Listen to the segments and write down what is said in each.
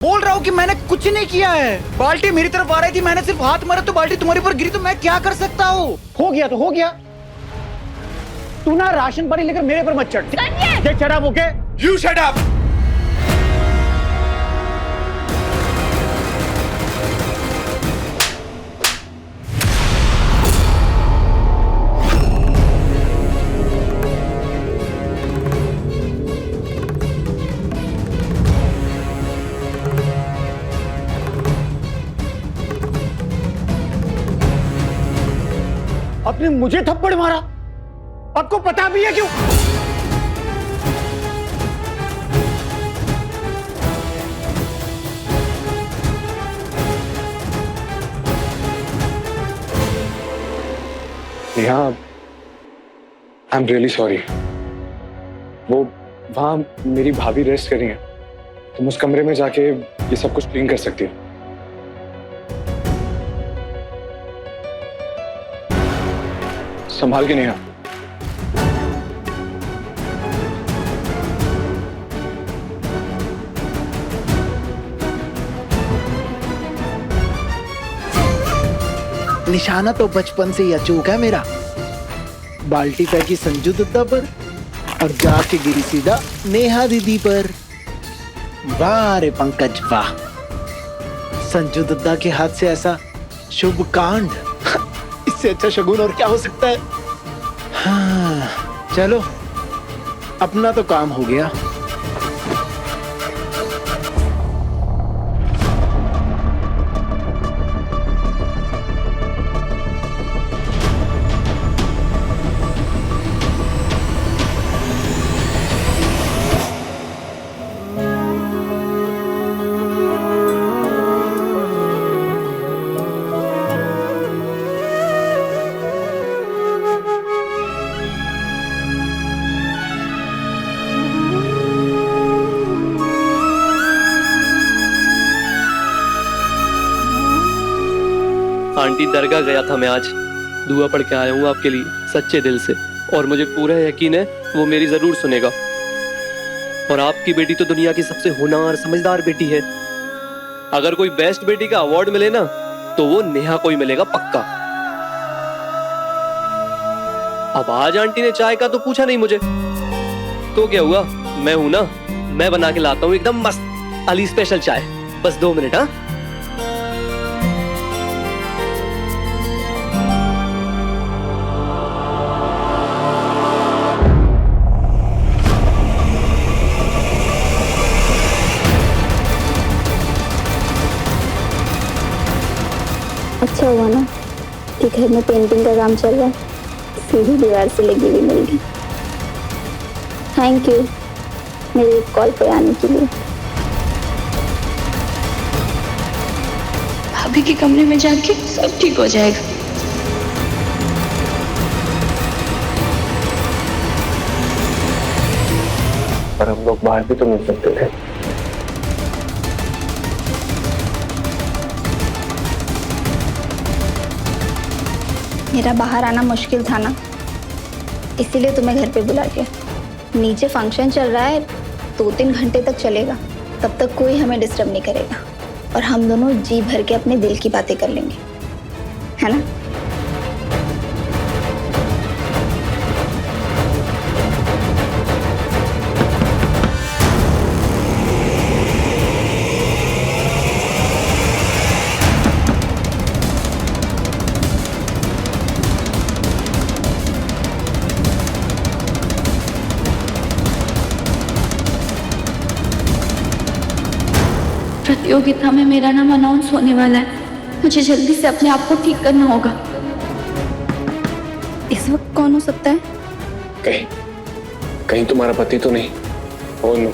बोल रहा हूँ कि मैंने कुछ नहीं किया है। बाल्टी मेरी तरफ आ रही थी, मैंने सिर्फ हाथ मारा तो बाल्टी तुम्हारे ऊपर गिरी, तो मैं क्या कर सकता हूँ? हो गया तो हो गया। तू ना राशन पानी लेकर मेरे पर मत चढ़। Shut up, okay? You shut up! आपने मुझे थप्पड़ मारा, आपको पता भी है क्यों? Neha, I am really sorry. वो वहां मेरी भाभी रेस्ट कर रही है, तुम उस कमरे में जाके ये सब कुछ क्लीन कर सकती हो। संभाल के नेहा। निशाना तो बचपन से ही अचूक है मेरा। बाल्टी फेंकी संजू दत्ता पर और जाके गिरी सीधा नेहा दीदी पर। वाह रे पंकज वाह, संजू दत्ता के हाथ से ऐसा शुभ कांड, इससे अच्छा शगुन और क्या हो सकता है? हाँ चलो, अपना तो काम हो गया। आंटी, दरगाह गया था मैं आज, दुआ पढ़ के आया हूँ आपके लिए सच्चे दिल से, और मुझे पूरा यकीन है वो मेरी जरूर सुनेगा। और आपकी बेटी तो दुनिया की सबसे होनहार समझदार बेटी है। अगर कोई बेस्ट बेटी का अवार्ड मिले ना, तो वो नेहा को ही मिलेगा पक्का। अब आज आंटी ने चाय का तो पूछा नहीं मुझे, तो क्या हुआ, मैं हूं ना, मैं बना के लाता हूँ एकदम मस्त अली स्पेशल चाय। बस 2 मिनट। हाँ अच्छा हुआ ना कि घर में पेंटिंग का काम चल रहा है, सीधी दीवार से लगी हुई मिल गई। थैंक यू मेरे कॉल पे आने के लिए। भाभी के कमरे में जाके सब ठीक हो जाएगा। पर हम लोग बाहर भी तो मिल सकते थे। मेरा बाहर आना मुश्किल था ना, इसीलिए तुम्हें घर पे बुला के। नीचे फंक्शन चल रहा है, 2-3 घंटे तक चलेगा, तब तक कोई हमें डिस्टर्ब नहीं करेगा और हम दोनों जी भर के अपने दिल की बातें कर लेंगे, है ना? प्रतियोगिता में मेरा नाम अनाउंस होने वाला है, मुझे जल्दी से अपने आप को ठीक करना होगा। इस वक्त कौन हो सकता है? कहीं कहीं तुम्हारा पति तो नहीं? Oh no.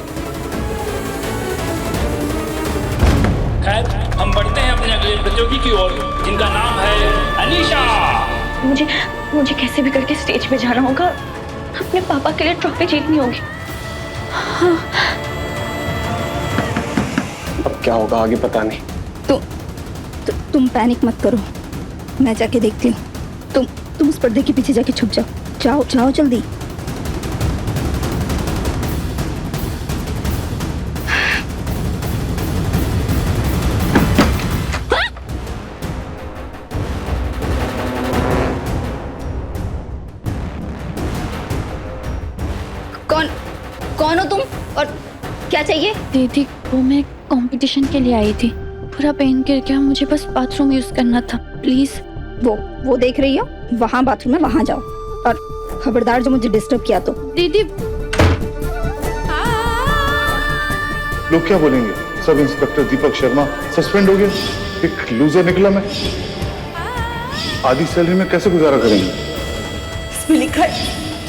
खैर, हम बढ़ते हैं अपने अगले प्रतियोगी की ओर, जिनका नाम है अनीशा। मुझे कैसे भी करके स्टेज पे जाना होगा, अपने पापा के लिए ट्रॉफी जीतनी होगी। हाँ। अब क्या होगा आगे पता नहीं। तुम पैनिक मत करो, मैं जाके देखती हूँ। तुम उस पर्दे के पीछे जाके छुप जाओ। जाओ जल्दी। क्या चाहिए? दीदी वो मैं कंपटीशन के लिए आई थी, पूरा पेन गिर गया, मुझे बस बाथरूम यूज करना था, प्लीज। वो देख रही हो, वहाँ बाथरूम है, वहाँ जाओ। और खबरदार जो मुझे डिस्टर्ब किया तो। दीदी लोग क्या बोलेंगे? Sub inspector Deepak Sharma suspend हो गया, एक लूजर निकला मैं। आधी सैलरी में कैसे गुजारा करेंगे? इसमें लिखा है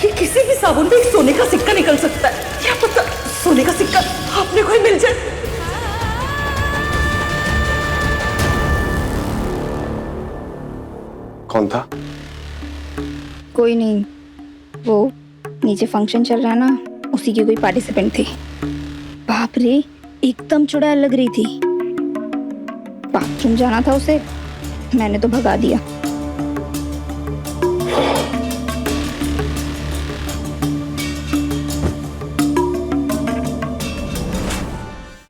कि किसी भी साबुन में एक सोने का सिक्का निकल सकता है। क्या पता सोने का सिक्का आपने कोई मिल जाए। कौन था? कोई नहीं, वो नीचे फंक्शन चल रहा है ना, उसी की कोई पार्टिसिपेंट थी। बाप रे, एकदम चुड़ैल लग रही थी। बाथरूम जाना था उसे, मैंने तो भगा दिया।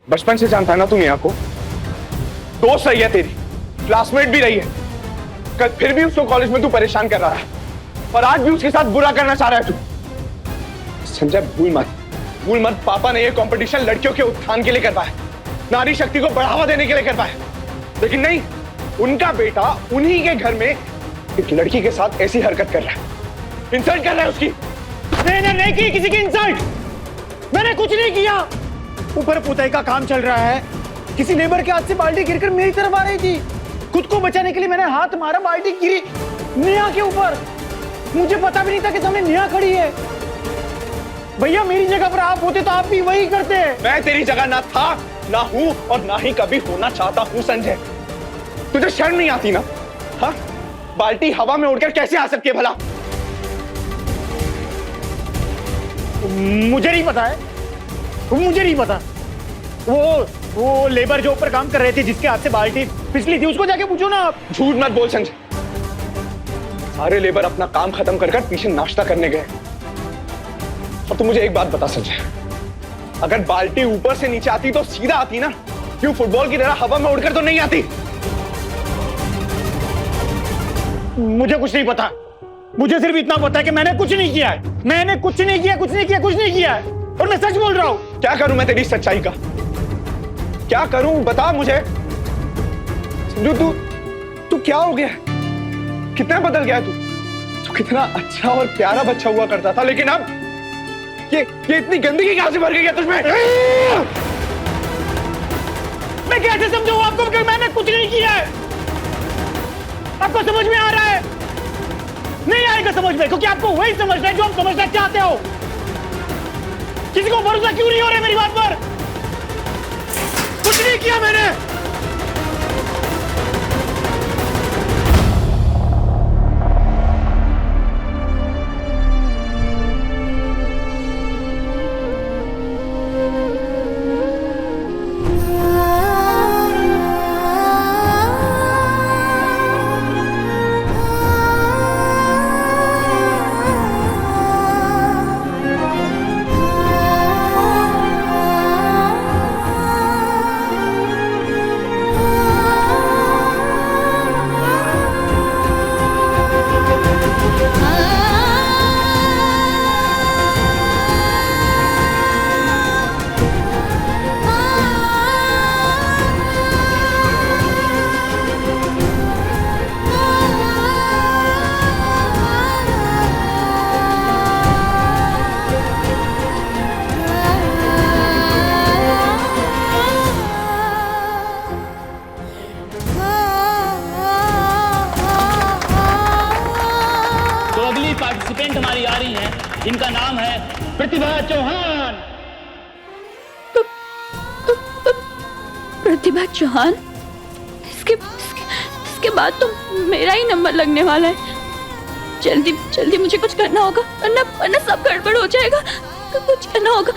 बचपन से जानता है ना तू नेहा को, दोस्त रही है तेरी, क्लासमेट भी रही है। कल फिर भी उसको कॉलेज में तू परेशान कर रहा है और आज भी उसके साथ बुरा करना चाह रहा है तू। संजय भूल मत, पापा ने ये कंपटीशन लड़कियों के उत्थान के लिए करवाया, नारी शक्ति को बढ़ावा देने के लिए करवाया, लेकिन नहीं, उनका बेटा उन्हीं के घर में एक लड़की के साथ ऐसी हरकत कर रहा है, इंसल्ट कर रहा है उसकी। मैंने नहीं की किसी की इंसल्ट, मैंने कुछ नहीं किया। ऊपर पुताई का काम चल रहा है, किसी नेबर के हाथ से बाल्टी गिरकर मेरी तरफ आ रही थी। खुद को बचाने के लिए मैंने हाथ मारा, बाल्टी गिरी नेहा के ऊपर। मुझे पता भी नहीं था कि सामने नेहा खड़ी है। भैया मेरी जगह पर आप होते तो आप भी वही करते। मैं तेरी जगह ना था, ना हूं और ना ही कभी होना चाहता हूं। संजय, तुझे शर्म नहीं आती ना? हाँ, बाल्टी हवा में उड़कर कैसे आ सकती है भला? मुझे नहीं पता है, मुझे नहीं पता। वो लेबर जो ऊपर काम कर रहे थे, जिसके हाथ से बाल्टी फिसली थी, उसको जाके पूछो ना आप। झूठ मत बोल संजय, सारे लेबर अपना काम खत्म कर पीछे नाश्ता करने गए। अब तू मुझे एक बात बता संजय, अगर बाल्टी ऊपर से नीचे आती तो सीधा आती ना, क्यों फुटबॉल की तरह हवा में उड़कर तो नहीं आती? मुझे कुछ नहीं पता, मुझे सिर्फ इतना पता है कि मैंने कुछ नहीं किया है। मैंने कुछ नहीं किया, कुछ नहीं किया, कुछ नहीं किया है, और मैं सच बोल रहा हूं। क्या करूं मैं तेरी सच्चाई का? क्या करूं बता मुझे। संजू तू क्या हो गया? कितना बदल गया तू कितना अच्छा और प्यारा बच्चा हुआ करता था, लेकिन अब ये इतनी गंदगी कहां से भर गई है तुझमें? मैं कैसे समझाऊं आपको कि मैंने कुछ नहीं किया है? आपको समझ में आ रहा है? नहीं आएगा समझ में, क्योंकि आपको वही समझना है जो हम समझना चाहते हो। किसी को भरोसा क्यों नहीं हो रहा मेरी बात पर? कुछ नहीं किया मैंने। पार्टिसिपेंट हमारी आ रही हैं, जिनका नाम है प्रतिभा चौहान। प्रतिभा चौहान? इसके बाद तो मेरा ही नंबर लगने वाला है। जल्दी मुझे कुछ करना होगा, वरना सब गड़बड़ हो जाएगा। कुछ करना होगा।